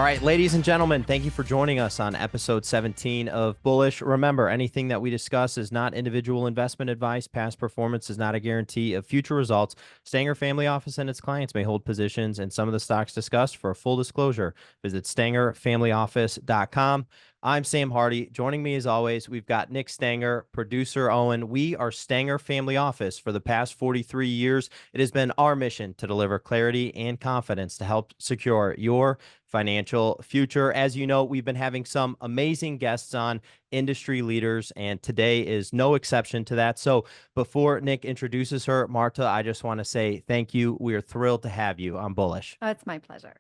right, ladies and gentlemen, thank you for joining us on episode 17 of Bullish. Remember, anything that we discuss is not individual investment advice. Past performance is not a guarantee of future results. Stenger Family Office and its clients may hold positions in some of the stocks discussed. For a full disclosure, visit stangerfamilyoffice.com. I'm Sam Hardy. Joining me as always, we've got Nick Stenger, producer Owen. We are Stenger Family Office. For the past 43 years, it has been our mission to deliver clarity and confidence to help secure your financial future. As you know, we've been having some amazing guests on, industry leaders, and today is no exception to that. So before Nick introduces her, Marta, I just want to say thank you. We are thrilled to have you on Bullish. Oh, it's my pleasure.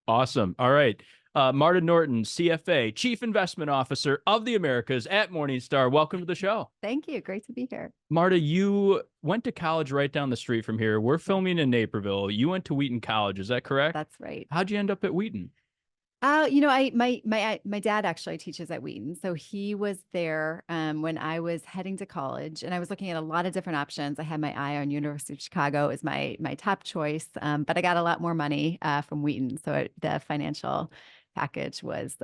Awesome. All right. Marta Norton, CFA, Chief Investment Officer of the Americas at Morningstar. Welcome to the show. Thank you. Great to be here. Marta, you went to college right down the street from here. We're filming in Naperville. You went to Wheaton College. Is that correct? That's right. How'd you end up at Wheaton? My dad actually teaches at Wheaton. So he was there when I was heading to college, and I was looking at a lot of different options. I had my eye on University of Chicago as my top choice, but I got a lot more money from Wheaton. So the financial package was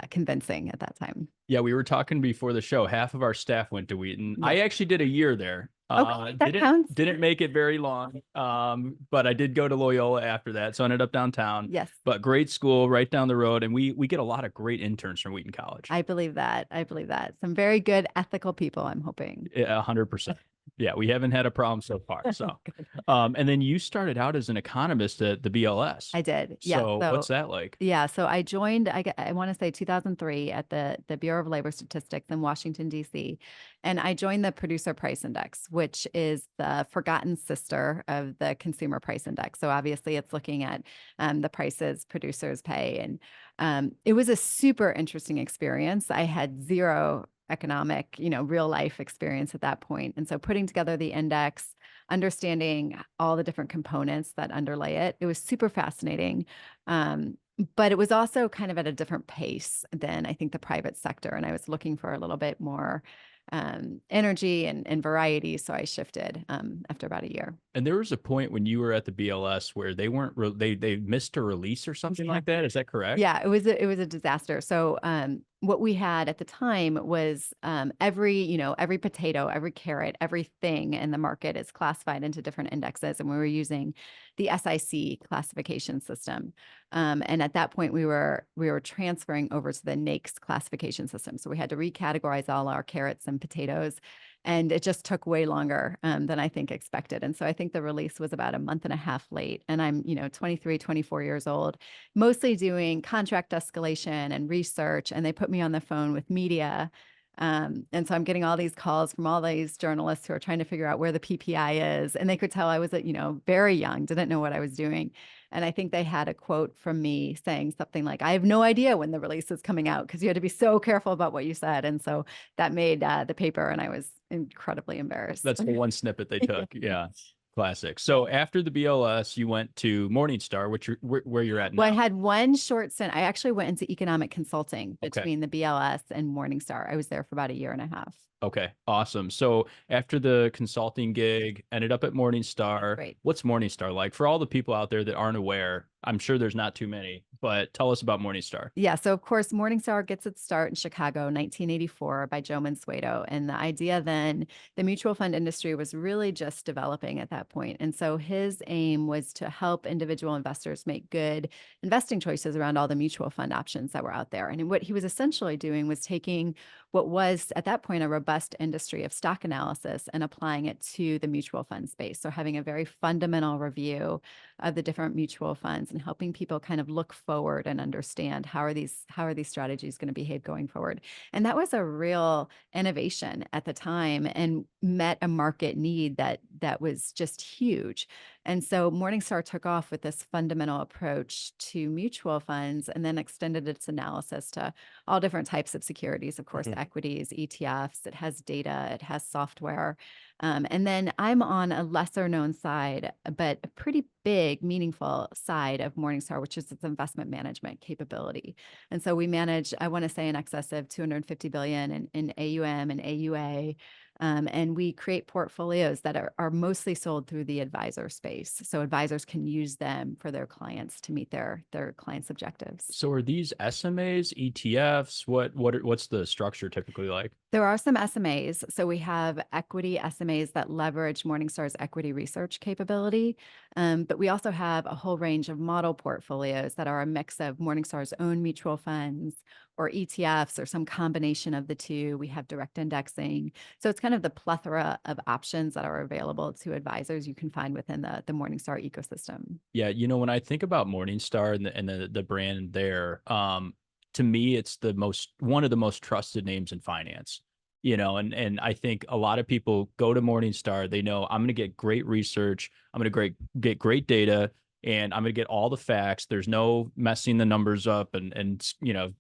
convincing at that time. Yeah, we were talking before the show. Half of our staff went to Wheaton. Yeah. I actually did a year there. Okay, that counts. Didn't make it very long, but I did go to Loyola after that, so I ended up downtown. Yes. But great school right down the road, and we get a lot of great interns from Wheaton College. I believe that. Some very good ethical people, I'm hoping. 100%. Yeah, we haven't had a problem so far. So, and then you started out as an economist at the BLS. I did. Yeah. So what's that like? Yeah. So I joined, I want to say 2003 at the Bureau of Labor Statistics in Washington, D.C. And I joined the Producer Price Index, which is the forgotten sister of the Consumer Price Index. So obviously it's looking at the prices producers pay. And it was a super interesting experience. I had zero economic, real life experience at that point. And so putting together the index, understanding all the different components that underlay it, it was super fascinating. But it was also kind of at a different pace than I think the private sector. And I was looking for a little bit more energy and variety. So I shifted after about a year. And there was a point when you were at the BLS where they weren't they missed a release or something like that. Is that correct? Yeah, it was a disaster. So what we had at the time was every potato, every carrot, everything in the market is classified into different indexes, and we were using the SIC classification system. And at that point, we were transferring over to the NAICS classification system. So we had to recategorize all our carrots and potatoes, and it just took way longer than I think expected. And so I think the release was about a month and a half late. And I'm 23, 24 years old, mostly doing contract escalation and research. And they put me on the phone with media. And so I'm getting all these calls from all these journalists who are trying to figure out where the PPI is. And they could tell I was, very young, didn't know what I was doing. And I think they had a quote from me saying something like, I have no idea when the release is coming out because you had to be so careful about what you said. And so that made the paper, and I was incredibly embarrassed. That's the one snippet they took. Yeah. Classic. So after the BLS, you went to Morningstar, where you're at now. Well, I had one short stint. I actually went into economic consulting between the BLS and Morningstar. I was there for about a year and a half. Okay, awesome. So after the consulting gig, ended up at Morningstar. Right. What's Morningstar like? For all the people out there that aren't aware, I'm sure there's not too many, but tell us about Morningstar. Yeah, so of course, Morningstar gets its start in Chicago, 1984, by Joe Mansueto. And the idea then, the mutual fund industry was really just developing at that point. And so his aim was to help individual investors make good investing choices around all the mutual fund options that were out there. And what he was essentially doing was taking what was at that point a robust industry of stock analysis and applying it to the mutual fund space. So having a very fundamental review of the different mutual funds and helping people kind of look forward and understand how are these strategies going to behave going forward. And that was a real innovation at the time and met a market need that was just huge. And so Morningstar took off with this fundamental approach to mutual funds and then extended its analysis to all different types of securities, of course, equities, ETFs. It has data, it has software. And then I'm on a lesser known side, but a pretty big, meaningful side of Morningstar, which is its investment management capability. And so we manage, I want to say, in excess of $250 billion in AUM and AUA. And we create portfolios that are mostly sold through the advisor space. So advisors can use them for their clients to meet their clients' objectives. So are these SMAs, ETFs? What's the structure typically like? There are some SMAs. So we have equity SMAs that leverage Morningstar's equity research capability. But we also have a whole range of model portfolios that are a mix of Morningstar's own mutual funds or ETFs or some combination of the two. We have direct indexing. So it's kind of the plethora of options that are available to advisors you can find within the Morningstar ecosystem. Yeah, when I think about Morningstar and the brand there, to me, it's one of the most trusted names in finance. And I think a lot of people go to Morningstar, they know I'm going to get great research, I'm going to get great data, and I'm going to get all the facts. There's no messing the numbers up and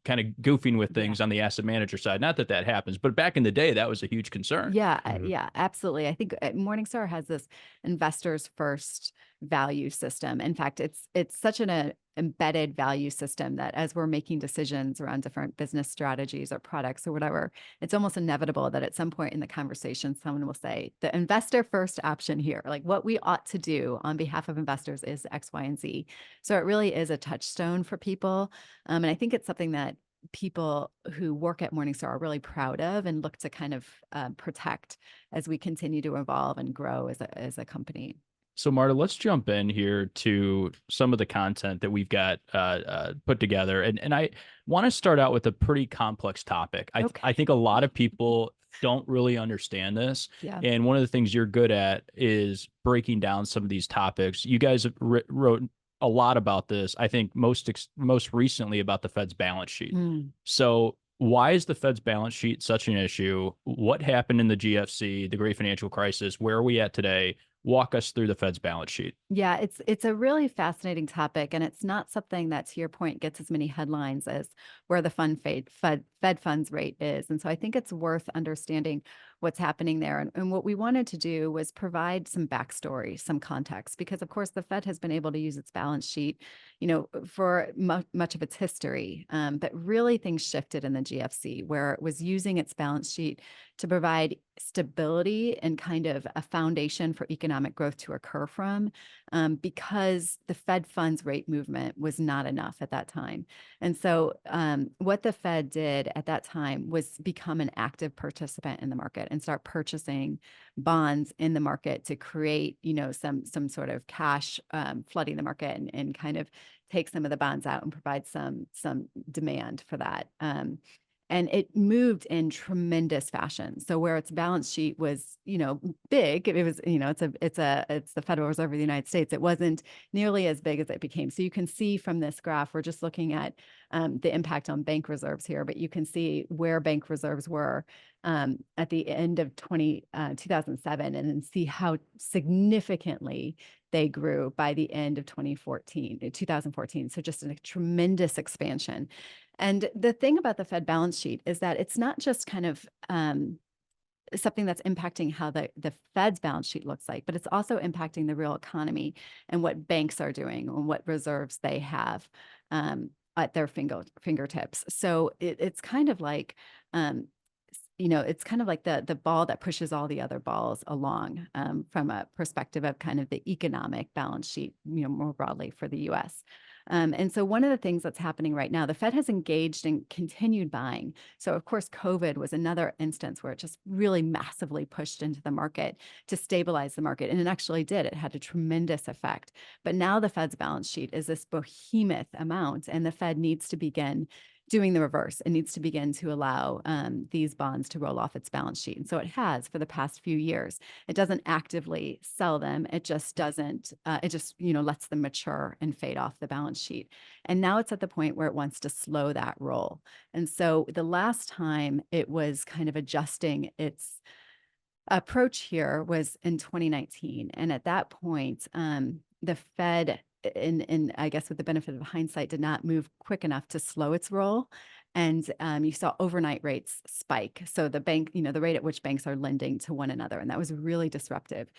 kind of goofing with things on the asset manager side. Not that that happens, but back in the day, that was a huge concern. Yeah, yeah, absolutely. I think Morningstar has this investors first value system. In fact, it's such an embedded value system that as we're making decisions around different business strategies or products or whatever, it's almost inevitable that at some point in the conversation, someone will say the investor first option here, like what we ought to do on behalf of investors is X, Y, and Z. So it really is a touchstone for people. And I think it's something that people who work at Morningstar are really proud of and look to kind of protect as we continue to evolve and grow as a company. So, Marta, let's jump in here to some of the content that we've got put together. And I want to start out with a pretty complex topic. I think a lot of people don't really understand this. Yeah. And one of the things you're good at is breaking down some of these topics. You guys wrote a lot about this. I think most recently about the Fed's balance sheet. So why is the Fed's balance sheet such an issue? What happened in the GFC, the Great Financial Crisis? Where are we at today? Walk us through the Fed's balance sheet. Yeah, it's a really fascinating topic, and it's not something that, to your point, gets as many headlines as where the Fed funds rate is. And so I think it's worth understanding what's happening there. And what we wanted to do was provide some backstory, some context, because of course the Fed has been able to use its balance sheet, for much of its history. But really things shifted in the GFC, where it was using its balance sheet to provide stability and kind of a foundation for economic growth to occur from, because the Fed funds rate movement was not enough at that time. And so what the Fed did at that time was become an active participant in the market and start purchasing bonds in the market to create, some sort of cash flooding the market and kind of take some of the bonds out and provide some demand for that. And it moved in tremendous fashion. So where its balance sheet was, big, it was, it's the Federal Reserve of the United States. It wasn't nearly as big as it became. So you can see from this graph, we're just looking at the impact on bank reserves here, but you can see where bank reserves were at the end of 2007, and then see how significantly they grew by the end of 2014. So just a tremendous expansion. And the thing about the Fed balance sheet is that it's not just kind of something that's impacting how the Fed's balance sheet looks like, but it's also impacting the real economy and what banks are doing and what reserves they have at their fingertips. So it's kind of like, it's kind of like the ball that pushes all the other balls along from a perspective of kind of the economic balance sheet, more broadly for the U.S. And so one of the things that's happening right now, the Fed has engaged in continued buying. So of course, COVID was another instance where it just really massively pushed into the market to stabilize the market. And it actually did. It had a tremendous effect. But now the Fed's balance sheet is this behemoth amount, and the Fed needs to begin doing the reverse. It needs to begin to allow these bonds to roll off its balance sheet. And so it has for the past few years. It doesn't actively sell them. It just doesn't, it just, lets them mature and fade off the balance sheet. And now it's at the point where it wants to slow that roll. And so the last time it was kind of adjusting its approach here was in 2019. And at that point, the Fed, and I guess with the benefit of hindsight, did not move quick enough to slow its roll. And you saw overnight rates spike. So the bank, the rate at which banks are lending to one another. And that was really disruptive.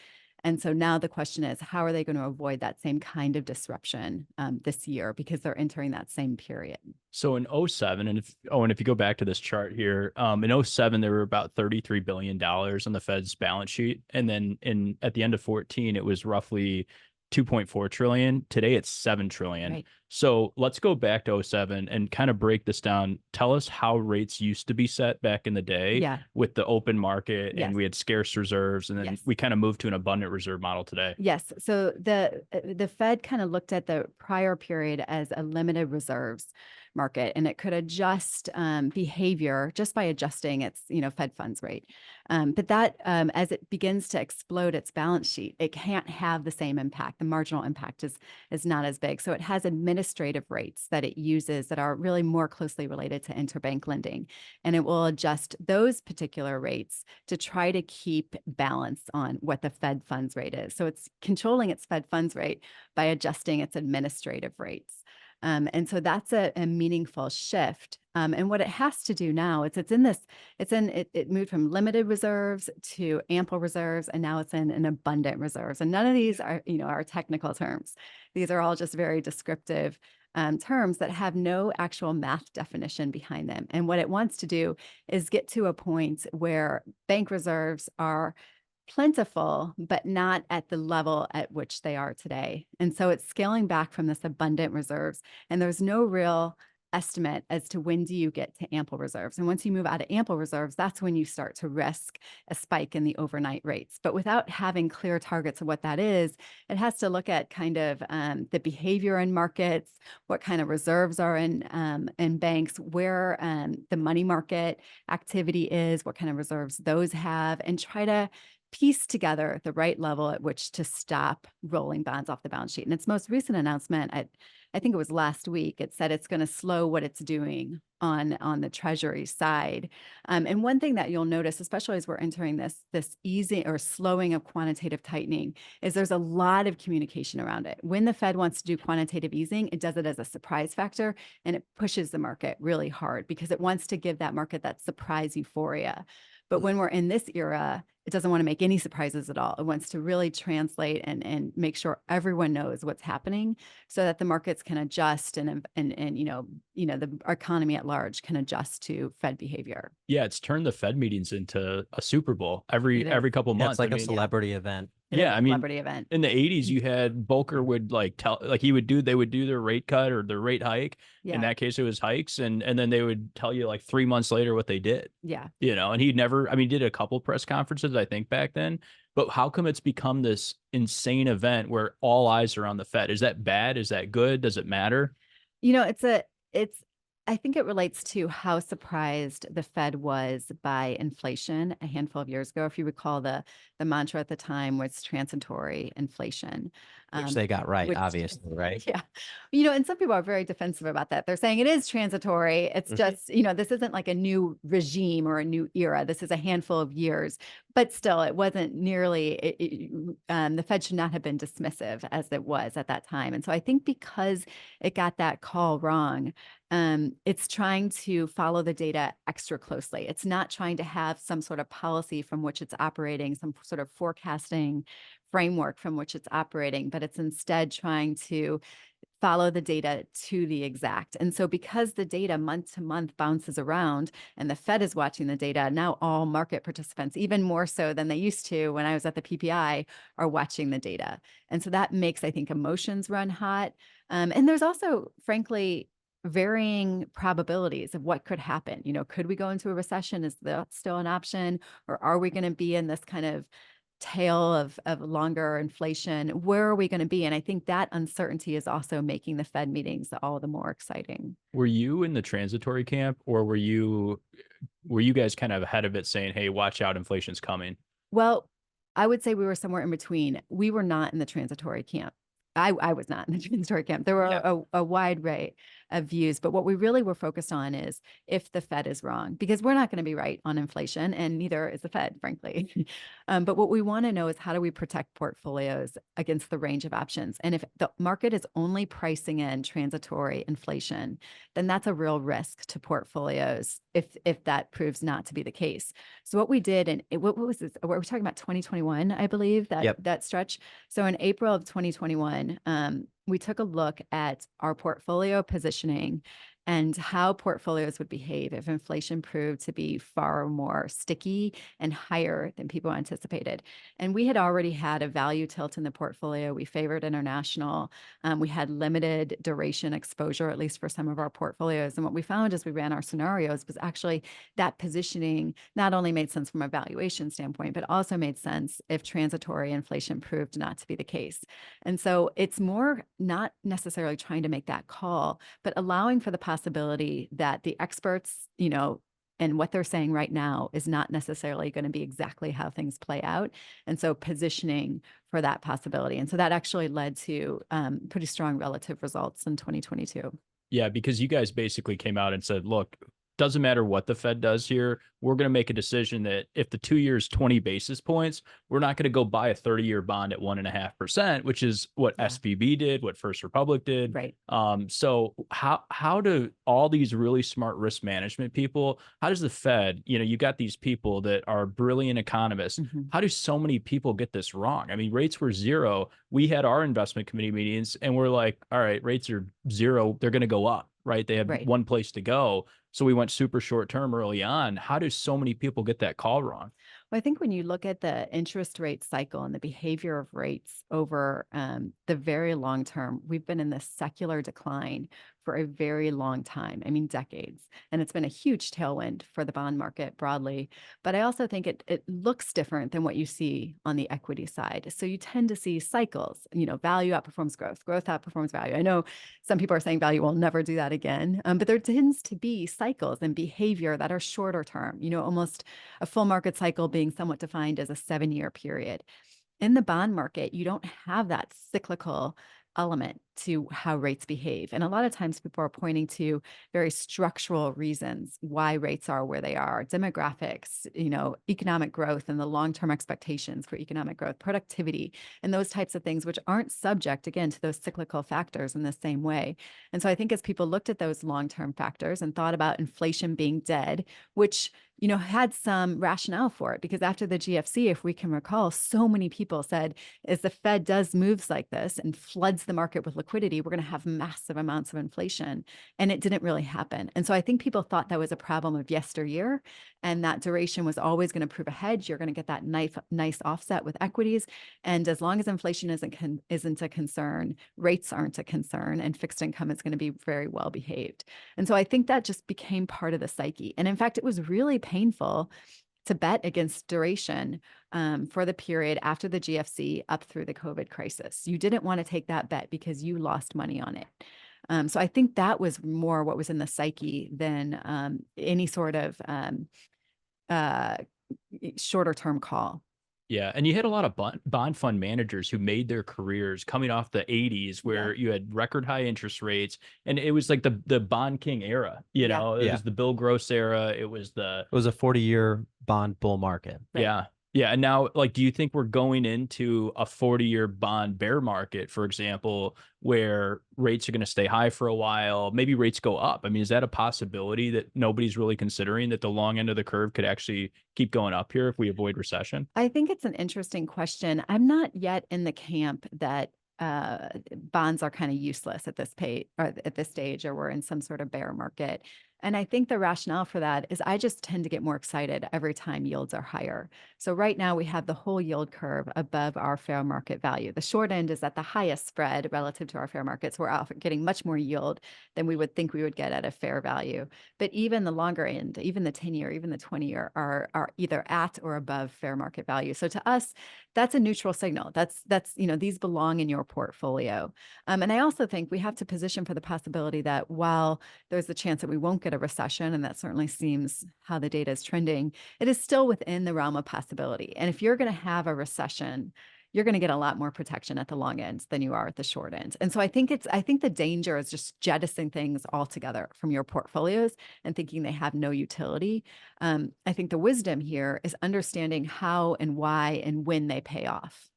And so now the question is, how are they going to avoid that same kind of disruption this year, because they're entering that same period? So in '07, and if you go back to this chart here, in '07 there were about $33 billion on the Fed's balance sheet. And then at the end of 14, it was roughly 2.4 trillion. Today it's 7 trillion. Right. So let's go back to '07 and kind of break this down. Tell us how rates used to be set back in the day Yeah. with the open market, Yes. and we had scarce reserves, and then Yes. we kind of moved to an abundant reserve model today. Yes. So the Fed kind of looked at the prior period as a limited reserves market, and it could adjust behavior just by adjusting its Fed funds rate. But that as it begins to explode its balance sheet, it can't have the same impact. The marginal impact is not as big. So it has administrative rates that it uses that are really more closely related to interbank lending, and it will adjust those particular rates to try to keep balance on what the Fed funds rate is. So it's controlling its Fed funds rate by adjusting its administrative rates. And so that's a meaningful shift. And what it has to do now is it moved from limited reserves to ample reserves, and now it's in an abundant reserves. And none of these are technical terms. These are all just very descriptive terms that have no actual math definition behind them. And what it wants to do is get to a point where bank reserves are plentiful, but not at the level at which they are today. And so it's scaling back from this abundant reserves, and there's no real estimate as to when do you get to ample reserves. And once you move out of ample reserves, that's when you start to risk a spike in the overnight rates. But without having clear targets of what that is, it has to look at kind of the behavior in markets, what kind of reserves are in banks, where the money market activity is, what kind of reserves those have, and try to piece together the right level at which to stop rolling bonds off the balance sheet. And its most recent announcement, I think it was last week, it said it's going to slow what it's doing on the Treasury side. And one thing that you'll notice, especially as we're entering this easing or slowing of quantitative tightening, is there's a lot of communication around it. When the Fed wants to do quantitative easing, it does it as a surprise factor, and it pushes the market really hard because it wants to give that market that surprise euphoria. But when we're in this era, it doesn't want to make any surprises at all. It wants to really translate and make sure everyone knows what's happening so that the markets can adjust and the economy at large can adjust to Fed behavior. Yeah, it's turned the Fed meetings into a Super Bowl every couple Yeah, months. it's like a celebrity event. It is Yeah, a I mean, celebrity event. in the '80s, you had Volcker would they would do their rate cut or their rate hike. Yeah. In that case, it was hikes, and then they would tell you like 3 months later what they did. Yeah. And he never, I mean, did a couple press conferences, I think, back then. But how come it's become this insane event where all eyes are on the Fed? Is that bad? Is that good? Does it matter? I think it relates to how surprised the Fed was by inflation a handful of years ago. If you recall, the mantra at the time was transitory inflation. Which they got right, which- obviously, right? Yeah. And some people are very defensive about that. They're saying it is transitory. It's just, this isn't like a new regime or a new era. This is a handful of years. But still, it wasn't nearly, the Fed should not have been dismissive as it was at that time. And so I think because it got that call wrong, it's trying to follow the data extra closely. It's not trying to have some sort of policy from which it's operating, some sort of forecasting framework from which it's operating, but it's instead trying to follow the data to the exact. And so because the data month to month bounces around and the Fed is watching the data, now all market participants, even more so than they used to when I was at the PPI, are watching the data. And so that makes, I think, emotions run hot. And there's also, frankly, varying probabilities of what could happen. Could we go into a recession? Is that still an option? Or are we going to be in this kind of tail of longer inflation? Where are we going to be? And I think that uncertainty is also making the Fed meetings all the more exciting. Were you in the transitory camp, or were you guys kind of ahead of it saying, hey, watch out, inflation's coming? Well, I would say we were somewhere in between. We were not in the transitory camp. I was not in the transitory camp. There were a wide views. But what we really were focused on is if the Fed is wrong, because we're not going to be right on inflation, and neither is the Fed, frankly. But what we want to know is how do we protect portfolios against the range of options? And if the market is only pricing in transitory inflation, then that's a real risk to portfolios if that proves not to be the case. So what we did, and what was this? We're talking about 2021, I believe, Yep. that stretch. So in April of 2021, we took a look at our portfolio positioning and how portfolios would behave if inflation proved to be far more sticky and higher than people anticipated. And we had already had a value tilt in the portfolio. We favored international. We had limited duration exposure, at least for some of our portfolios. And what we found as we ran our scenarios was actually that positioning not only made sense from a valuation standpoint, but also made sense if transitory inflation proved not to be the case. And so it's more not necessarily trying to make that call, but allowing for the possibility that the experts, and what they're saying right now is not necessarily going to be exactly how things play out. And so positioning for that possibility. And so that actually led to pretty strong relative results in 2022. Yeah, because you guys basically came out and said, look, doesn't matter what the Fed does here. We're going to make a decision that if the 2 years, 20 basis points, we're not going to go buy a 30-year bond at 1.5%, which is what SVB did, what First Republic did. Right. So how do all these really smart risk management people, how does the Fed, you got these people that are brilliant economists. How do so many people get this wrong? I mean, rates were zero. We had our investment committee meetings and we're like, all right, rates are zero. They're going to go up, right? They have one place to go. So we went super short term early on. How do so many people get that call wrong? Well, I think when you look at the interest rate cycle and the behavior of rates over the very long term, we've been in this secular decline for a very long time. I mean, decades. And it's been a huge tailwind for the bond market broadly. But I also think it looks different than what you see on the equity side. So you tend to see cycles, value outperforms growth, growth outperforms value. I know some people are saying value will never do that again, but there tends to be cycles and behavior that are shorter term, almost a full market cycle being somewhat defined as a 7-year period. In the bond market, you don't have that cyclical element to how rates behave. And a lot of times people are pointing to very structural reasons why rates are where they are, demographics, economic growth and the long-term expectations for economic growth, productivity, and those types of things, which aren't subject, again, to those cyclical factors in the same way. And so I think as people looked at those long-term factors and thought about inflation being dead, which had some rationale for it, because after the GFC, if we can recall, so many people said, as the Fed does moves like this and floods the market with liquidity, we're going to have massive amounts of inflation. And it didn't really happen. And so I think people thought that was a problem of yesteryear, and that duration was always going to prove a hedge. You're going to get that nice offset with equities. And as long as inflation isn't a concern, rates aren't a concern, and fixed income is going to be very well behaved. And so I think that just became part of the psyche. And in fact, it was really painful to bet against duration for the period after the GFC up through the COVID crisis. You didn't want to take that bet because you lost money on it. So I think that was more what was in the psyche than any sort of shorter term call. Yeah, and you had a lot of bond fund managers who made their careers coming off the 80s where you had record high interest rates, and it was like the bond king era, It was the Bill Gross era. It was a 40-year bond bull market. Right. Yeah. Yeah. And now, do you think we're going into a 40-year bond bear market, for example, where rates are going to stay high for a while? Maybe rates go up. I mean, is that a possibility that nobody's really considering, that the long end of the curve could actually keep going up here if we avoid recession? I think it's an interesting question. I'm not yet in the camp that bonds are kind of useless at this stage, or we're in some sort of bear market. And I think the rationale for that is I just tend to get more excited every time yields are higher. So right now we have the whole yield curve above our fair market value. The short end is at the highest spread relative to our fair markets. We're getting much more yield than we would think we would get at a fair value. But even the longer end, even the 10-year, even the 20-year are either at or above fair market value. So to us, that's a neutral signal. That's these belong in your portfolio. And I also think we have to position for the possibility that while there's the chance that we won't get a recession, and that certainly seems how the data is trending, it is still within the realm of possibility. And if you're going to have a recession, you're going to get a lot more protection at the long end than you are at the short end. And so I think the danger is just jettisoning things altogether from your portfolios and thinking they have no utility. I think the wisdom here is understanding how and why and when they pay off.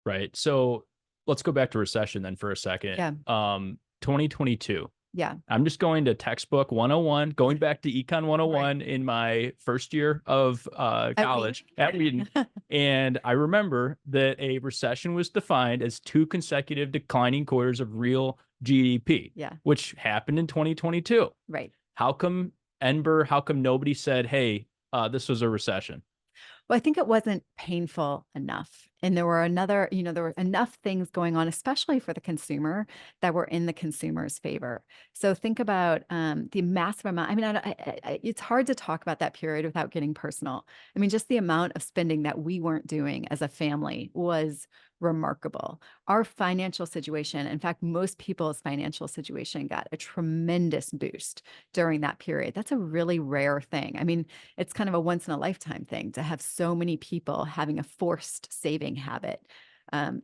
Right. So let's go back to recession then for a second. Yeah. 2022. Yeah. I'm just going to textbook 101, going back to Econ 101 Right. in my first year of college at Wheaton. And I remember that a recession was defined as 2 consecutive declining quarters of real GDP, Yeah. which happened in 2022. Right. How come nobody said, hey, this was a recession? Well, I think it wasn't painful enough. And there were there were enough things going on, especially for the consumer, that were in the consumer's favor. So think about the massive amount. I mean, it's hard to talk about that period without getting personal. I mean, just the amount of spending that we weren't doing as a family was remarkable. Our financial situation, in fact, most people's financial situation got a tremendous boost during that period. That's a really rare thing. I mean, it's kind of a once in a lifetime thing to have so many people having a forced saving habit.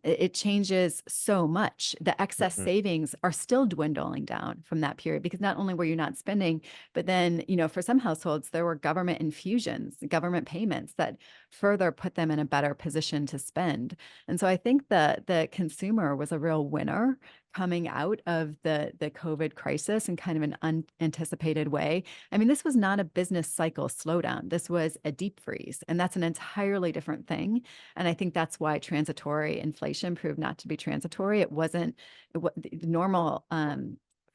It changes so much. The excess savings are still dwindling down from that period because not only were you not spending, but then, for some households, there were government infusions, government payments that further put them in a better position to spend. And so I think the consumer was a real winner coming out of the COVID crisis in kind of an unanticipated way. I mean, this was not a business cycle slowdown. This was a deep freeze, and that's an entirely different thing. And I think that's why transitory inflation proved not to be transitory. It wasn't the normal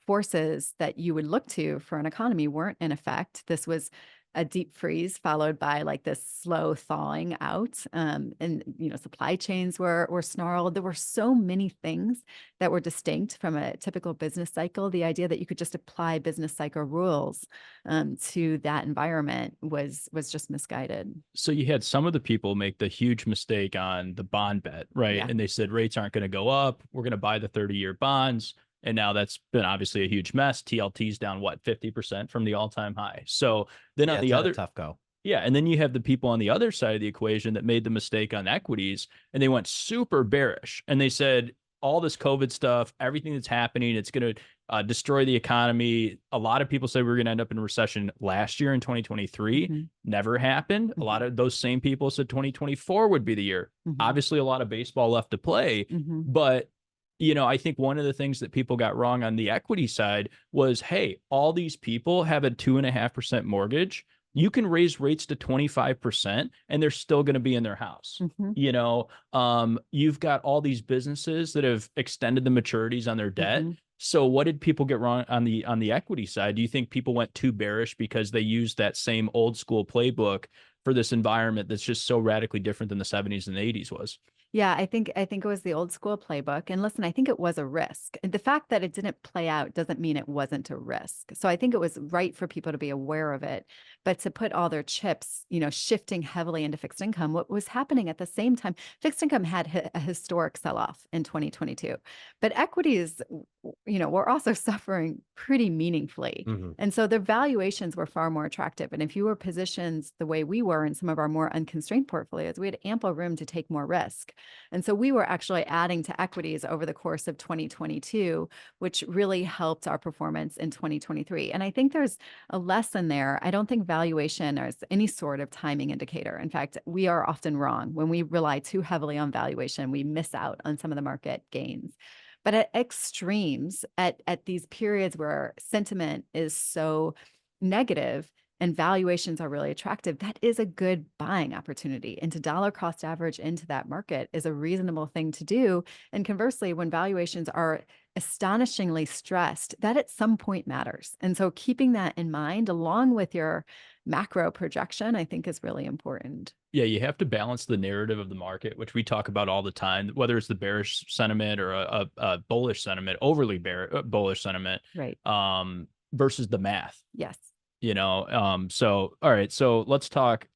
forces that you would look to for an economy weren't in effect. This was a deep freeze followed by like this slow thawing out. And supply chains were snarled. There were so many things that were distinct from a typical business cycle. The idea that you could just apply business cycle rules to that environment was just misguided. So you had some of the people make the huge mistake on the bond bet, right? Yeah. And they said rates aren't going to go up. We're going to buy the 30-year bonds. And now that's been obviously a huge mess. TLT's down, 50% from the all-time high. So then on the other tough go. Yeah. And then you have the people on the other side of the equation that made the mistake on equities and they went super bearish. And they said, all this COVID stuff, everything that's happening, it's going to destroy the economy. A lot of people said we were going to end up in a recession last year in 2023. Never happened. A lot of those same people said 2024 would be the year. Obviously, a lot of baseball left to play. But I think one of the things that people got wrong on the equity side was, hey, all these people have a 2.5% mortgage. You can raise rates to 25% and they're still going to be in their house. You've got all these businesses that have extended the maturities on their debt. So what did people get wrong on the equity side? Do you think people went too bearish because they used that same old school playbook for this environment that's just so radically different than the 70s and the 80s was? Yeah, I think it was the old school playbook. And listen, I think it was a risk. And the fact that it didn't play out doesn't mean it wasn't a risk. So I think it was right for people to be aware of it, but to put all their chips, shifting heavily into fixed income, what was happening at the same time, fixed income had a historic sell-off in 2022, but equities, were also suffering pretty meaningfully. And so their valuations were far more attractive. And if you were positioned the way we were in some of our more unconstrained portfolios, we had ample room to take more risk. And so we were actually adding to equities over the course of 2022, which really helped our performance in 2023. And I think there's a lesson there. I don't think valuation is any sort of timing indicator. In fact, we are often wrong. When we rely too heavily on valuation, we miss out on some of the market gains. But at extremes, at these periods where sentiment is so negative, and valuations are really attractive, that is a good buying opportunity. And to dollar cost average into that market is a reasonable thing to do. And conversely, when valuations are astonishingly stressed, that at some point matters. And so keeping that in mind, along with your macro projection, I think is really important. Yeah, you have to balance the narrative of the market, which we talk about all the time, whether it's the bearish sentiment or a bullish sentiment, overly bullish sentiment, right? Versus the math. Yes. So, all right. So let's talk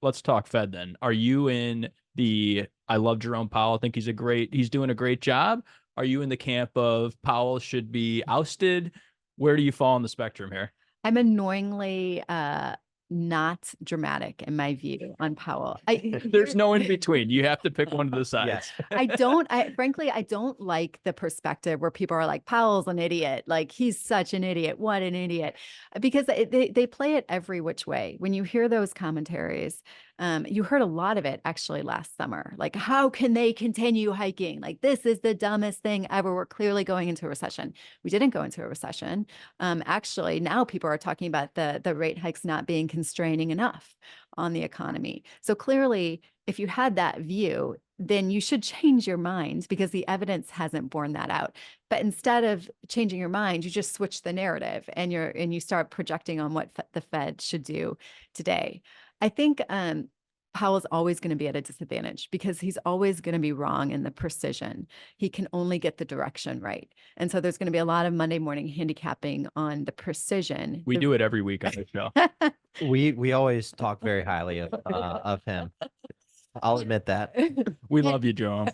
Fed then. Are you in I love Jerome Powell. I think he's doing a great job. Are you in the camp of Powell should be ousted? Where do you fall on the spectrum here? I'm annoyingly not dramatic in my view on Powell. There's no in between. You have to pick one of the sides. Frankly, I don't like the perspective where people are like, Powell's an idiot. Like, he's such an idiot. What an idiot. Because they play it every which way. When you hear those commentaries, you heard a lot of it actually last summer. Like, how can they continue hiking? Like, this is the dumbest thing ever. We're clearly going into a recession. We didn't go into a recession. Actually, now people are talking about the rate hikes not being constraining enough on the economy. So clearly, if you had that view, then you should change your mind because the evidence hasn't borne that out. But instead of changing your mind, you just switch the narrative and you start projecting on what the Fed should do today. I think Powell's always going to be at a disadvantage because he's always going to be wrong in the precision. He can only get the direction right. And so there's going to be a lot of Monday morning handicapping on the precision. We do it every week on the show. We always talk very highly of him. I'll admit that. We love you, Joe.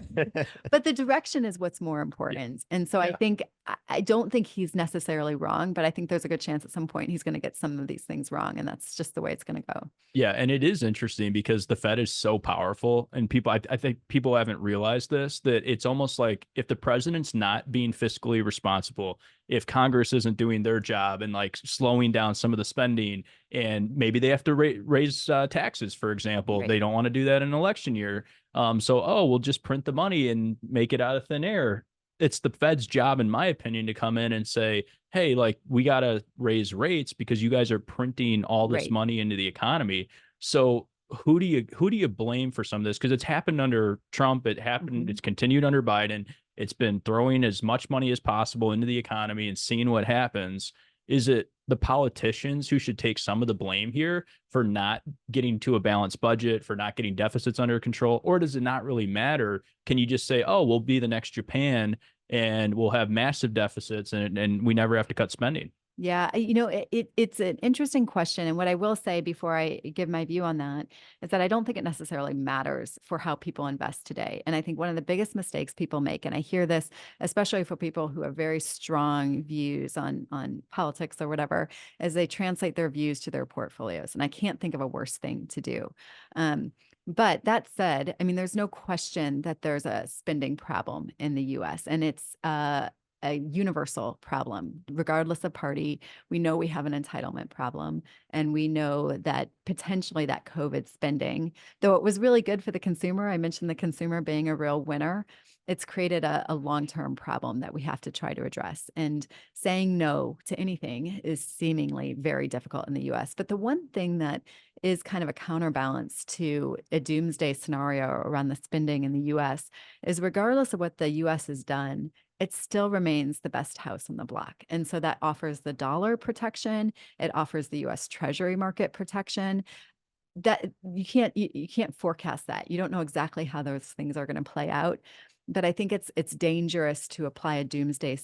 But the direction is what's more important. And so I don't think he's necessarily wrong, but I think there's a good chance at some point he's going to get some of these things wrong. And that's just the way it's going to go. Yeah. And it is interesting because the Fed is so powerful and people, I think people haven't realized this, that it's almost like if the president's not being fiscally responsible, if Congress isn't doing their job and like slowing down some of the spending, and maybe they have to raise taxes, for example, Right. They don't want to do that in an election year. We'll just print the money and make it out of thin air. It's the Fed's job, in my opinion, to come in and say, hey, like, we got to raise rates because you guys are printing all this Right. money into the economy. So who do you blame for some of this? Because it's happened under Trump. It happened. It's continued under Biden. It's been throwing as much money as possible into the economy and seeing what happens. Is it the politicians who should take some of the blame here for not getting to a balanced budget, for not getting deficits under control? Or does it not really matter? Can you just say, oh, we'll be the next Japan and we'll have massive deficits and we never have to cut spending? Yeah, it's an interesting question. And what I will say before I give my view on that is that I don't think it necessarily matters for how people invest today. And I think one of the biggest mistakes people make, and I hear this especially for people who have very strong views on politics or whatever, is they translate their views to their portfolios. And I can't think of a worse thing to do. But that said, I mean, there's no question that there's a spending problem in the US, and it's a universal problem, regardless of party. We know we have an entitlement problem, and we know that potentially that COVID spending, though it was really good for the consumer, I mentioned the consumer being a real winner, it's created a long-term problem that we have to try to address. And saying no to anything is seemingly very difficult in the US. But the one thing that is kind of a counterbalance to a doomsday scenario around the spending in the US is regardless of what the US has done, it still remains the best house on the block. And so that offers the dollar protection. It offers the US Treasury market protection. That you can't forecast that. You don't know exactly how those things are going to play out. But I think it's dangerous to apply a doomsday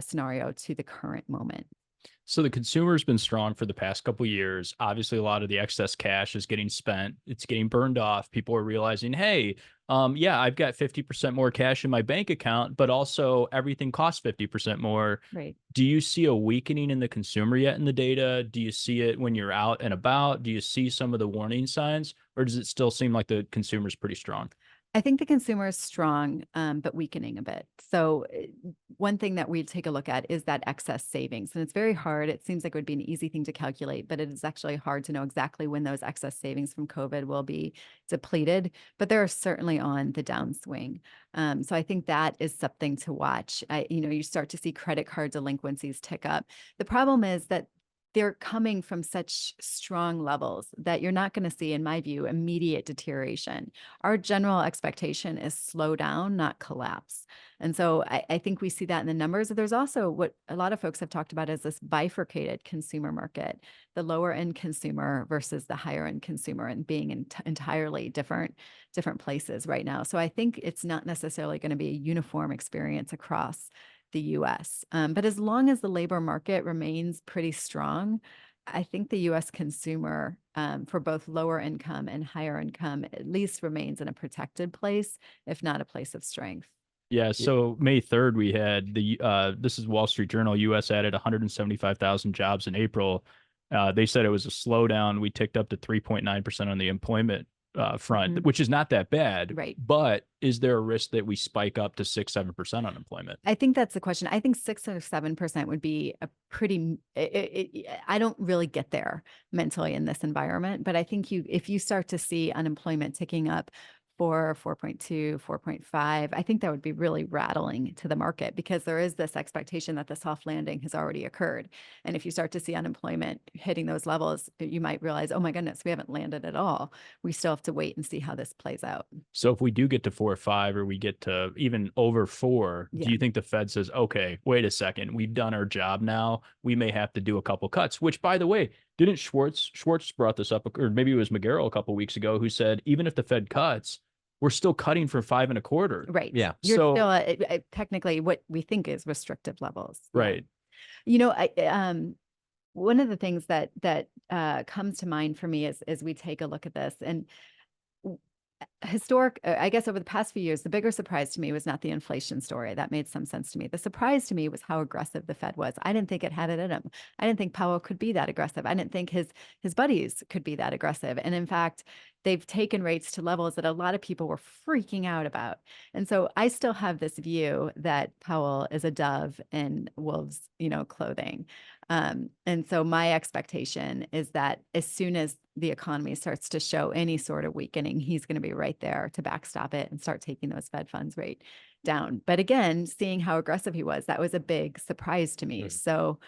scenario to the current moment. So the consumer's been strong for the past couple of years. Obviously, a lot of the excess cash is getting spent. It's getting burned off. People are realizing, hey, I've got 50% more cash in my bank account, but also everything costs 50% more. Right. Do you see a weakening in the consumer yet in the data? Do you see it when you're out and about? Do you see some of the warning signs, or does it still seem like the consumer's pretty strong? I think the consumer is strong, but weakening a bit. So one thing that we take a look at is that excess savings. And it's very hard. It seems like it would be an easy thing to calculate, but it is actually hard to know exactly when those excess savings from COVID will be depleted. But they're certainly on the downswing. So I think that is something to watch. You start to see credit card delinquencies tick up. The problem is that they're coming from such strong levels that you're not going to see, in my view, immediate deterioration. Our general expectation is slow down, not collapse. And so I think we see that in the numbers. There's also what a lot of folks have talked about is this bifurcated consumer market, the lower end consumer versus the higher end consumer, and being in entirely different places right now. So I think it's not necessarily going to be a uniform experience across the US. But as long as the labor market remains pretty strong, I think the US consumer, for both lower income and higher income, at least remains in a protected place, if not a place of strength. Yeah. So May 3rd, we had this is Wall Street Journal. US added 175,000 jobs in April. They said it was a slowdown. We ticked up to 3.9% on the employment front, Mhm. which is not that bad. Right. But is there a risk that we spike up to 6-7% unemployment? I think that's the question. I think 6 or 7% would be a pretty. I don't really get there mentally in this environment, but I think if you start to see unemployment ticking up 4.2, 4.5, I think that would be really rattling to the market because there is this expectation that the soft landing has already occurred. And if you start to see unemployment hitting those levels, you might realize, oh my goodness, we haven't landed at all. We still have to wait and see how this plays out. So if we do get to 4 or 5, or we get to even over 4, Yeah. do you think the Fed says, okay, wait a second, we've done our job now. We may have to do a couple cuts, which, by the way, didn't Schwartz brought this up, or maybe it was McGarrell a couple weeks ago, who said, even if the Fed cuts, we're still cutting for 5.25. Right. Yeah. You're So, still at technically what we think is restrictive levels. Yeah. right. You know, one of the things that comes to mind for me as we take a look at this, and I guess over the past few years, the bigger surprise to me was not the inflation story. That made some sense to me. The surprise to me was how aggressive the Fed was. I didn't think it had it in him. I didn't think Powell could be that aggressive. I didn't think his buddies could be that aggressive. And in fact, they've taken rates to levels that a lot of people were freaking out about. And so I still have this view that Powell is a dove in wolves, clothing. And so my expectation is that as soon as the economy starts to show any sort of weakening, he's going to be right there to backstop it and start taking those Fed funds rate down. But again, seeing how aggressive he was, that was a big surprise to me. So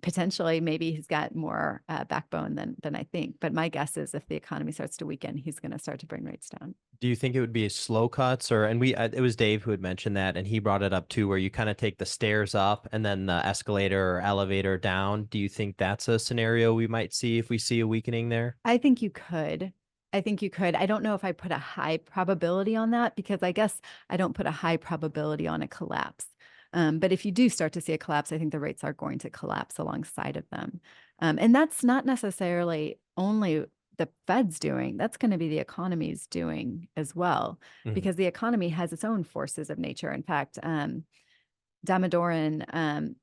potentially maybe he's got more backbone than I think. But my guess is if the economy starts to weaken, he's going to start to bring rates down. Do you think it would be slow cuts, or, and it was Dave who had mentioned that, and he brought it up too, where you kind of take the stairs up and then the escalator or elevator down? Do you think that's a scenario we might see if we see a weakening there? I think you could. I don't know if I put a high probability on that because I guess I don't put a high probability on a collapse. But if you do start to see a collapse, I think the rates are going to collapse alongside of them. And that's not necessarily only the Fed's doing, that's going to be the economy's doing as well, because the economy has its own forces of nature. In fact, Damodaran,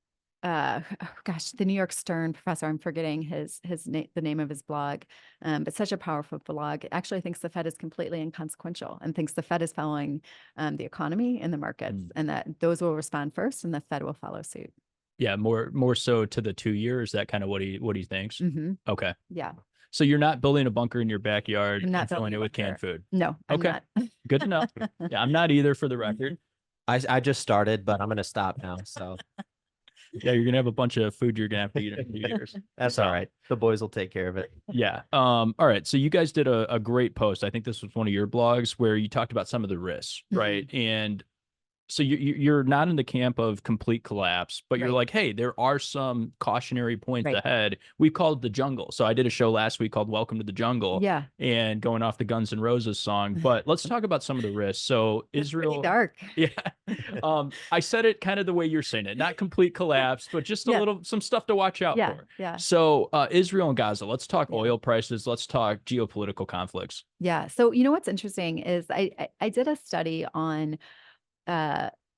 the New York Stern professor, I'm forgetting the name of his blog, but such a powerful blog, actually thinks the Fed is completely inconsequential and thinks the Fed is following the economy and the markets, and that those will respond first and the Fed will follow suit. Yeah, more so to the 2 years. That kind of what he thinks. Okay. Yeah. So you're not building a bunker in your backyard I'm not and filling building it a with bunker. canned food. No, I'm Okay. not. Good to know. Yeah, I'm not either, for the record. I just started, but I'm going to stop now. So Yeah, you're gonna have a bunch of food you're gonna have to eat in a few years. that's all right. The boys will take care of it. Yeah. All right. So you guys did a great post. I think this was one of your blogs where you talked about some of the risks, right? And so you're not in the camp of complete collapse, but you're Right. like, hey, there are some cautionary points Right. ahead. We called the jungle. So I did a show last week called Welcome to the Jungle. Yeah. And going off the Guns N' Roses song. But let's talk about some of the risks. So It's pretty Israel. dark. Yeah. I said it kind of the way you're saying it, not complete collapse, but just some stuff to watch out for. Yeah. So Israel and Gaza, let's talk Yeah. oil prices. Let's talk geopolitical conflicts. Yeah. So what's interesting is I did a study on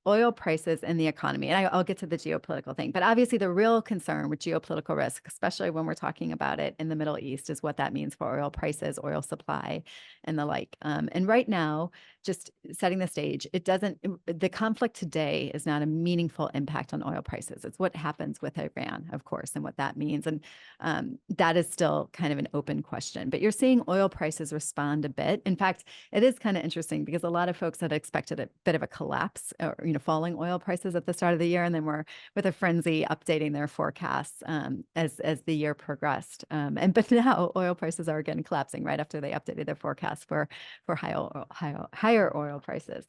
oil prices and the economy, and I'll get to the geopolitical thing. But obviously, the real concern with geopolitical risk, especially when we're talking about it in the Middle East, is what that means for oil prices, oil supply, and the like. And right now, just setting the stage, the conflict today is not a meaningful impact on oil prices. It's what happens with Iran, of course, and what that means. And that is still kind of an open question. But you're seeing oil prices respond a bit. In fact, it is kind of interesting because a lot of folks had expected a bit of a collapse, or falling oil prices at the start of the year, and then we're with a frenzy updating their forecasts as the year progressed. But now oil prices are again collapsing right after they updated their forecast for higher oil prices.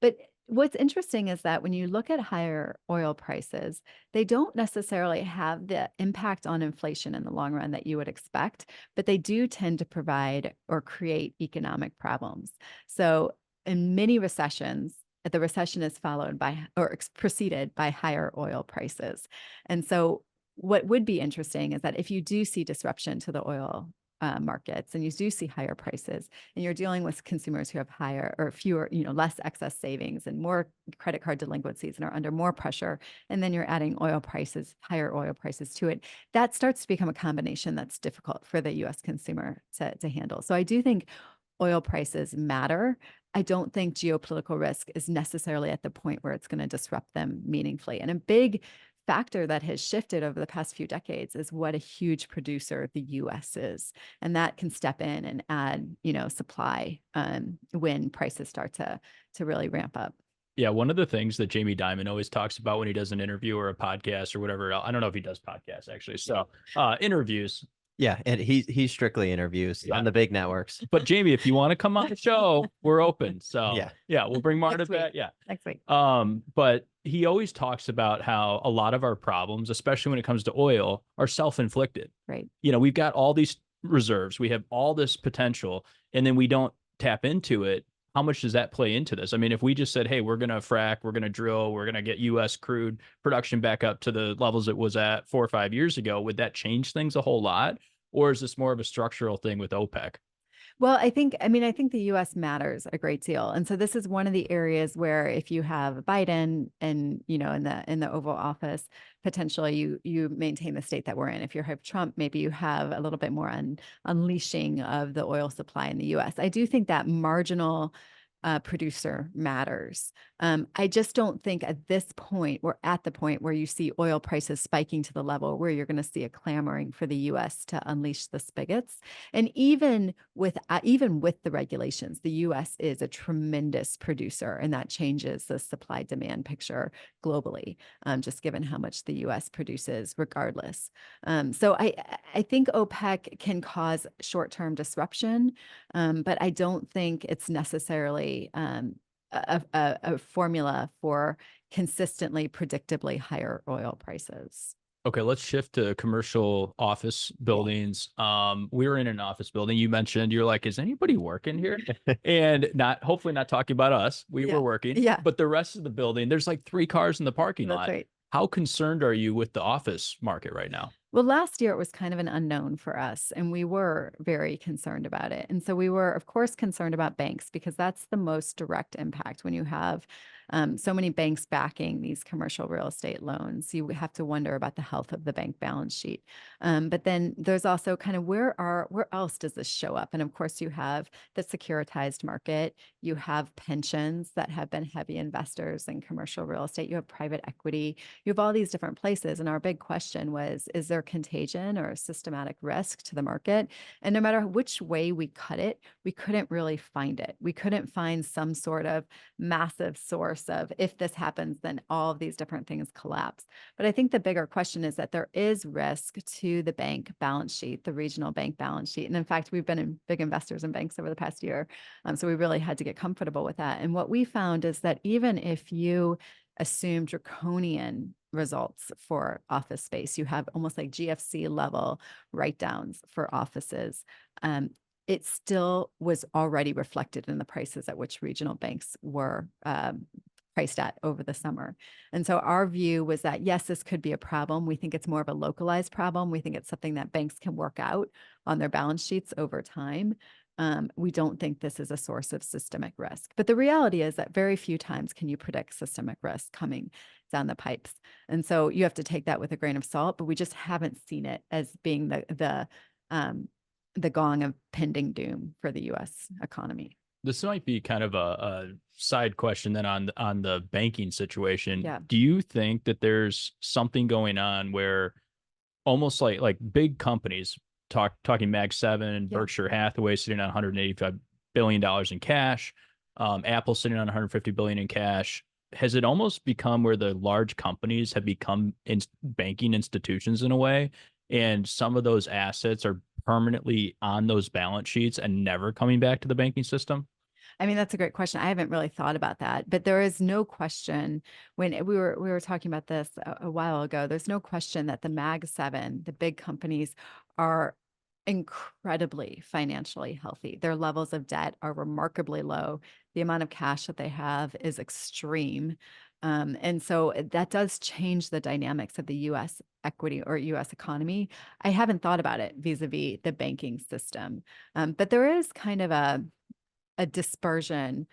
But what's interesting is that when you look at higher oil prices, they don't necessarily have the impact on inflation in the long run that you would expect, but they do tend to provide or create economic problems. So in many recessions, the recession is followed by or preceded by higher oil prices. And so what would be interesting is that if you do see disruption to the oil markets, and you do see higher prices, and you're dealing with consumers who have higher or fewer, less excess savings and more credit card delinquencies and are under more pressure, and then you're adding higher oil prices to it, that starts to become a combination that's difficult for the U.S. consumer to handle. So I do think oil prices matter. I don't think geopolitical risk is necessarily at the point where it's going to disrupt them meaningfully. And a big factor that has shifted over the past few decades is what a huge producer the U.S. is. And that can step in and add, supply when prices start to really ramp up. Yeah, one of the things that Jamie Dimon always talks about when he does an interview or a podcast or whatever, I don't know if he does podcasts actually. So interviews. Yeah, and he strictly interviews on the big networks. But Jamie, if you want to come on the show, we're open. So yeah, we'll bring Marta back. Yeah, next week. But he always talks about how a lot of our problems, especially when it comes to oil, are self-inflicted. Right. We've got all these reserves, we have all this potential, and then we don't tap into it. How much does that play into this? I mean, if we just said, hey, we're going to frack, we're going to drill, we're going to get U.S. crude production back up to the levels it was at 4 or 5 years ago, would that change things a whole lot? Or is this more of a structural thing with OPEC? Well, I think the U.S. matters a great deal. And so this is one of the areas where if you have Biden and, in the Oval Office, potentially you maintain the state that we're in. If you have Trump, maybe you have a little bit more unleashing of the oil supply in the U.S. I do think that marginal producer matters. I just don't think at this point, we're at the point where you see oil prices spiking to the level where you're going to see a clamoring for the U.S. to unleash the spigots. And even with the regulations, the U.S. is a tremendous producer, and that changes the supply demand picture globally, just given how much the U.S. produces regardless. So I think OPEC can cause short-term disruption, but I don't think it's necessarily a formula for consistently, predictably higher oil prices. Okay, let's shift to commercial office buildings. We were in an office building. You mentioned, you're like, is anybody working here? And hopefully not talking about us. We were working. Yeah. But the rest of the building, there's like 3 cars in the parking lot. That's right. How concerned are you with the office market right now? Well, last year it was kind of an unknown for us, and we were very concerned about it. And so we were, of course, concerned about banks because that's the most direct impact when you have so many banks backing these commercial real estate loans. You have to wonder about the health of the bank balance sheet. But then there's also kind of where else does this show up? And of course, you have the securitized market. You have pensions that have been heavy investors in commercial real estate. You have private equity. You have all these different places. And our big question was, is there contagion or a systematic risk to the market? And no matter which way we cut it, we couldn't really find it. We couldn't find some sort of massive source of, if this happens, then all of these different things collapse. But I think the bigger question is that there is risk to the bank balance sheet, the regional bank balance sheet. And in fact, we've been big investors in banks over the past year. So we really had to get comfortable with that. And what we found is that even if you assume draconian results for office space, you have almost like GFC level write-downs for offices, it still was already reflected in the prices at which regional banks were priced at over the summer. And so our view was that, yes, this could be a problem. We think it's more of a localized problem. We think it's something that banks can work out on their balance sheets over time. We don't think this is a source of systemic risk. But the reality is that very few times can you predict systemic risk coming down the pipes. And so you have to take that with a grain of salt, but we just haven't seen it as being the gong of pending doom for the U.S. economy. This might be kind of a side question then on the banking situation. Yeah. Do you think that there's something going on where almost like big companies, talking Mag 7, Berkshire Hathaway sitting on $185 billion in cash, Apple sitting on $150 billion in cash, has it almost become where the large companies have become banking institutions in a way, and some of those assets are permanently on those balance sheets and never coming back to the banking system? I mean, that's a great question. I haven't really thought about that, but there is no question, when we were talking about this a while ago, there's no question that the Mag 7, the big companies, are incredibly financially healthy. Their levels of debt are remarkably low. The amount of cash that they have is extreme. And so that does change the dynamics of the US equity or US economy. I haven't thought about it vis-a-vis the banking system, but there is kind of a dispersion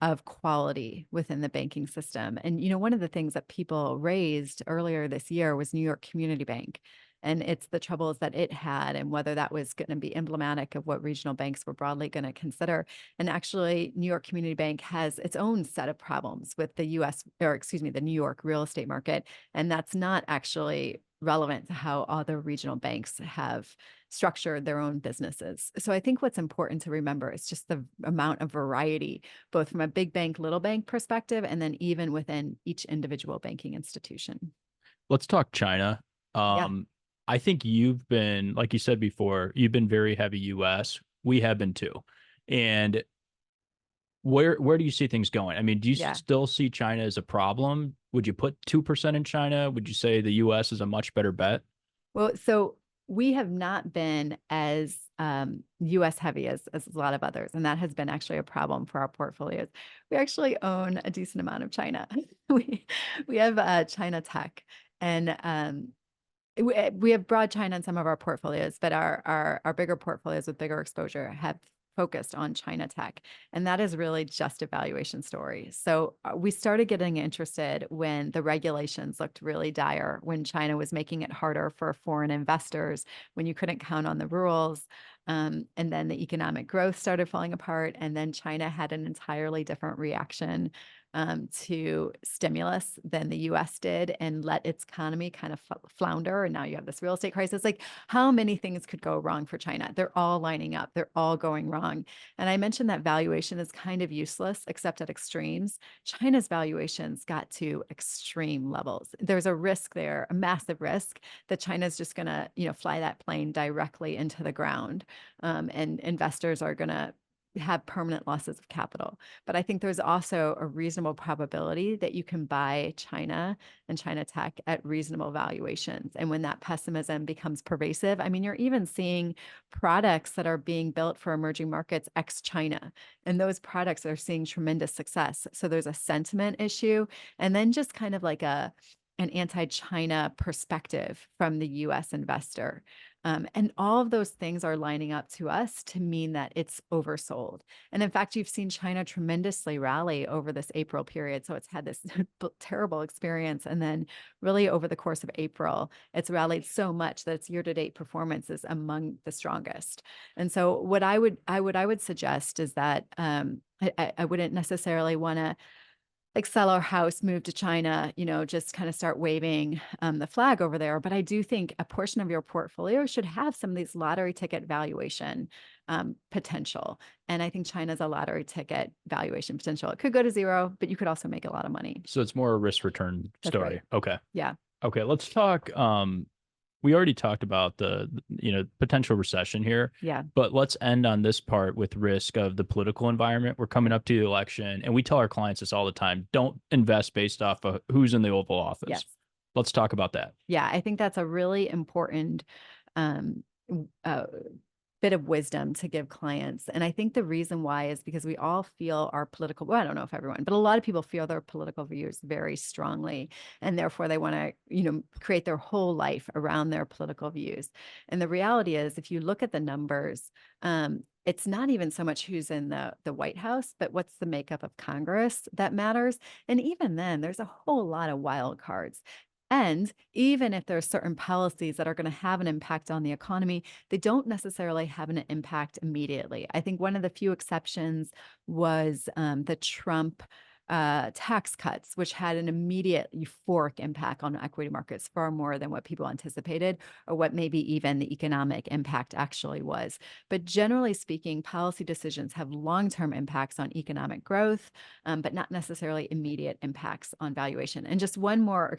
of quality within the banking system. And, one of the things that people raised earlier this year was New York Community Bank. And it's the troubles that it had, and whether that was going to be emblematic of what regional banks were broadly going to consider. And actually, New York Community Bank has its own set of problems with the the New York real estate market. And that's not actually relevant to how other regional banks have structured their own businesses. So I think what's important to remember is just the amount of variety, both from a big bank, little bank perspective, and then even within each individual banking institution. Let's talk China. Yeah. I think you've been, like you said before, you've been very heavy US. We have been too. And where do you see things going? I mean, do you Yeah. still see China as a problem? Would you put 2% in China? Would you say the US is a much better bet? Well, so we have not been as US heavy as a lot of others, and that has been actually a problem for our portfolios. We actually own a decent amount of China. We have China tech, and we have broad China in some of our portfolios, but our bigger portfolios with bigger exposure have focused on China tech. And that is really just a valuation story. So we started getting interested when the regulations looked really dire, when China was making it harder for foreign investors, when you couldn't count on the rules. And then the economic growth started falling apart. And then China had an entirely different reaction to stimulus than the US did, and let its economy kind of flounder. And now you have this real estate crisis. Like, how many things could go wrong for China? They're all lining up, they're all going wrong. And I mentioned that valuation is kind of useless, except at extremes. China's valuations got to extreme levels. There's a risk there, a massive risk that China's just going to, fly that plane directly into the ground. And investors are going to have permanent losses of capital. But I think there's also a reasonable probability that you can buy China and China tech at reasonable valuations. And when that pessimism becomes pervasive, I mean, you're even seeing products that are being built for emerging markets ex-China, and those products are seeing tremendous success. So there's a sentiment issue, and then just kind of like an anti-China perspective from the US investor. And all of those things are lining up to us to mean that it's oversold. And in fact, you've seen China tremendously rally over this April period. So it's had this terrible experience. And then really over the course of April, it's rallied so much that its year-to-date performance is among the strongest. And so what I would suggest is that I wouldn't necessarily want to like sell our house, move to China, just kind of start waving the flag over there. But I do think a portion of your portfolio should have some of these lottery ticket valuation potential. And I think China's a lottery ticket valuation potential. It could go to zero, but you could also make a lot of money. So it's more a risk return story. Right. Okay. Yeah. Okay. Let's talk. We already talked about the potential recession here. Yeah. But let's end on this part with risk of the political environment. We're coming up to the election, and we tell our clients this all the time: don't invest based off of who's in the Oval Office. Yes. Let's talk about that. Yeah, I think that's a really important bit of wisdom to give clients. And I think the reason why is because we all feel our political, well, I don't know if everyone, but a lot of people feel their political views very strongly. And therefore they want to, create their whole life around their political views. And the reality is, if you look at the numbers, it's not even so much who's in the White House, but what's the makeup of Congress that matters. And even then, there's a whole lot of wild cards. And even if there are certain policies that are going to have an impact on the economy, they don't necessarily have an impact immediately. I think one of the few exceptions was the Trump tax cuts, which had an immediate euphoric impact on equity markets, far more than what people anticipated, or what maybe even the economic impact actually was. But generally speaking, policy decisions have long-term impacts on economic growth, but not necessarily immediate impacts on valuation. And just one more,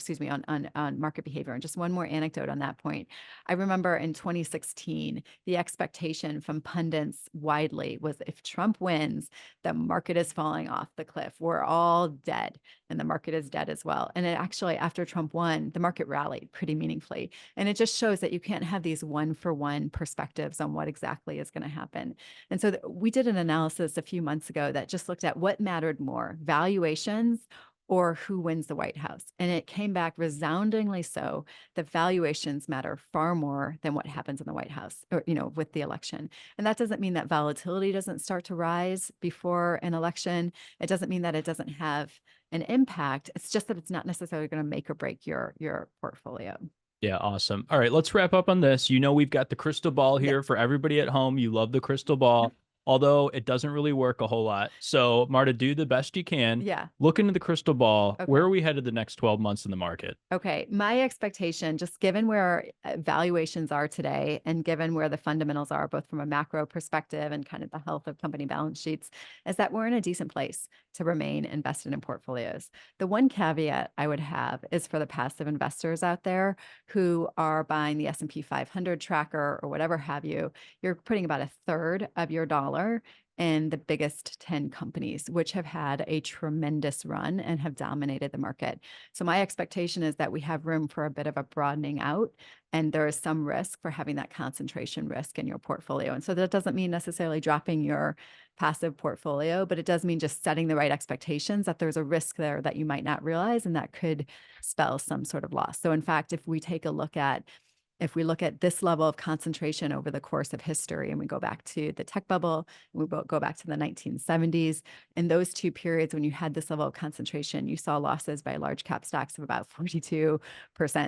on market behavior, and just one more anecdote on that point. I remember in 2016, the expectation from pundits widely was, if Trump wins, the market is falling off the cliff. We're all dead, and the market is dead as well. And it actually, after Trump won, the market rallied pretty meaningfully. And it just shows that you can't have these one-for-one perspectives on what exactly is going to happen. And so we did an analysis a few months ago that just looked at what mattered more, valuations or who wins the White House. And it came back resoundingly so that valuations matter far more than what happens in the White House or, with the election. And that doesn't mean that volatility doesn't start to rise before an election. It doesn't mean that it doesn't have an impact. It's just that it's not necessarily going to make or break your portfolio. Yeah, awesome. All right, let's wrap up on this. We've got the crystal ball here for everybody at home. You love the crystal ball, although it doesn't really work a whole lot. So, Marta, do the best you can. Yeah. Look into the crystal ball. Okay. Where are we headed the next 12 months in the market? Okay. My expectation, just given where valuations are today and given where the fundamentals are, both from a macro perspective and kind of the health of company balance sheets, is that we're in a decent place to remain invested in portfolios. The one caveat I would have is for the passive investors out there who are buying the S&P 500 tracker or whatever have you, you're putting about a third of your dollar in the biggest 10 companies, which have had a tremendous run and have dominated the market. So my expectation is that we have room for a bit of a broadening out, and there is some risk for having that concentration risk in your portfolio. And so that doesn't mean necessarily dropping your passive portfolio, but it does mean just setting the right expectations that there's a risk there that you might not realize, and that could spell some sort of loss. So in fact, if we look at this level of concentration over the course of history, and we go back to the tech bubble, we go back to the 1970s, in those two periods when you had this level of concentration, you saw losses by large cap stocks of about 42%.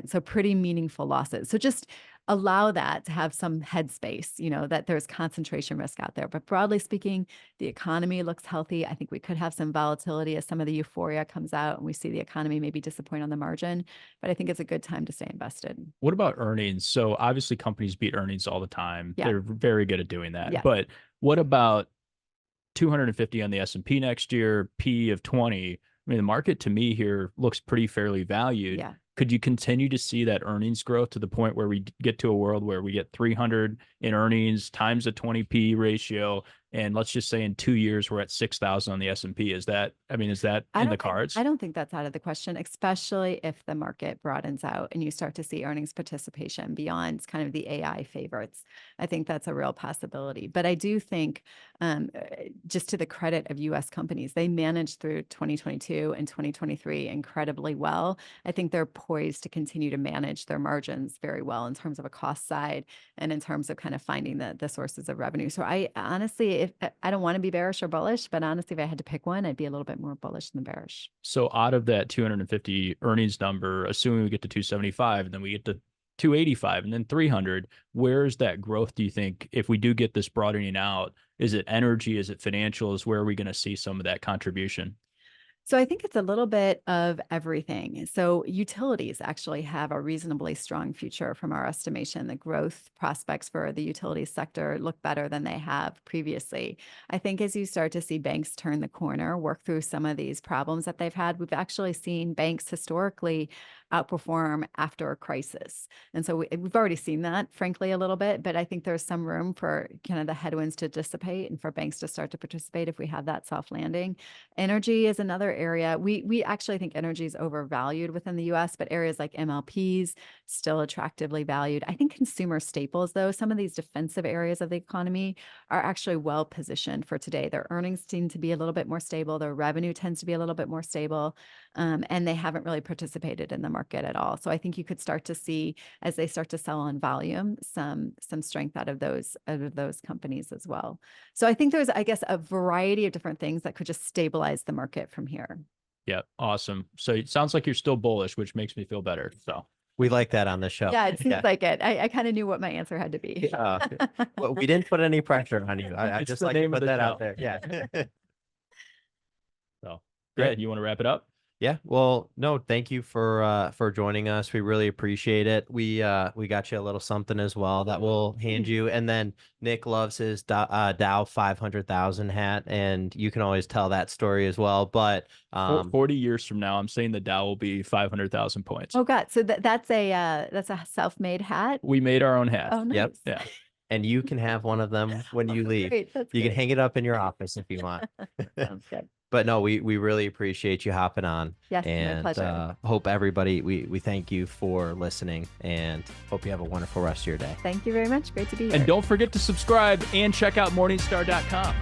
So pretty meaningful losses. So just allow that to have some headspace, that there's concentration risk out there. But broadly speaking, the economy looks healthy. I think we could have some volatility as some of the euphoria comes out and we see the economy maybe disappoint on the margin. But I think it's a good time to stay invested. What about earnings? So obviously companies beat earnings all the time. Yeah. They're very good at doing that. Yes. But what about 250 on the S&P next year, P of 20? I mean, the market to me here looks pretty fairly valued. Yeah. Could you continue to see that earnings growth to the point where we get to a world where we get 300 in earnings times a 20P ratio? And let's just say in 2 years, we're at 6,000 on the S&P. Is that in the cards? I don't think that's out of the question, especially if the market broadens out and you start to see earnings participation beyond kind of the AI favorites. I think that's a real possibility. But I do think, just to the credit of U.S. companies, they managed through 2022 and 2023 incredibly well. I think they're poised to continue to manage their margins very well in terms of a cost side and in terms of kind of finding the sources of revenue. So I honestly, if I don't want to be bearish or bullish, but honestly, if I had to pick one, I'd be a little bit more bullish than bearish. So out of that 250 earnings number, assuming we get to 275 and then we get to 285 and then 300, where's that growth, do you think, if we do get this broadening out? Is it energy? Is it financials? Where are we going to see some of that contribution? So I think it's a little bit of everything. So utilities actually have a reasonably strong future from our estimation. The growth prospects for the utilities sector look better than they have previously. I think as you start to see banks turn the corner, work through some of these problems that they've had, we've actually seen banks historically outperform after a crisis. And so we've already seen that, frankly, a little bit, but I think there's some room for kind of the headwinds to dissipate and for banks to start to participate if we have that soft landing. Energy is another area. We actually think energy is overvalued within the US, but areas like MLPs still attractively valued. I think consumer staples, though, some of these defensive areas of the economy are actually well positioned for today. Their earnings seem to be a little bit more stable. Their revenue tends to be a little bit more stable, and they haven't really participated in the market at all. So I think you could start to see, as they start to sell on volume, some strength out of those companies as well. So I think there's, I guess, a variety of different things that could just stabilize the market from here. Yeah, awesome. So it sounds like you're still bullish, which makes me feel better. So we like that on the show. Yeah, it seems like it. I kind of knew what my answer had to be. Well, we didn't put any pressure on you. I just like to put that out there. Yeah. So, Greg, you want to wrap it up? Yeah. Well, no, thank you for joining us. We really appreciate it. We got you a little something as well that we'll hand you. And then Nick loves his Dow 500,000 hat, and you can always tell that story as well. But 40 years from now, I'm saying the Dow will be 500,000 points. Oh God. So that's a self-made hat. We made our own hat. Oh, nice. Yep. Yeah. And you can have one of them when you leave. Great. That's You can great. hang it up in your office if you want. Sounds good. But no, we really appreciate you hopping on. Yes, my and pleasure. hope everybody, we thank you for listening and hope you have a wonderful rest of your day. Thank you very much. Great to be here. And don't forget to subscribe and check out Morningstar.com.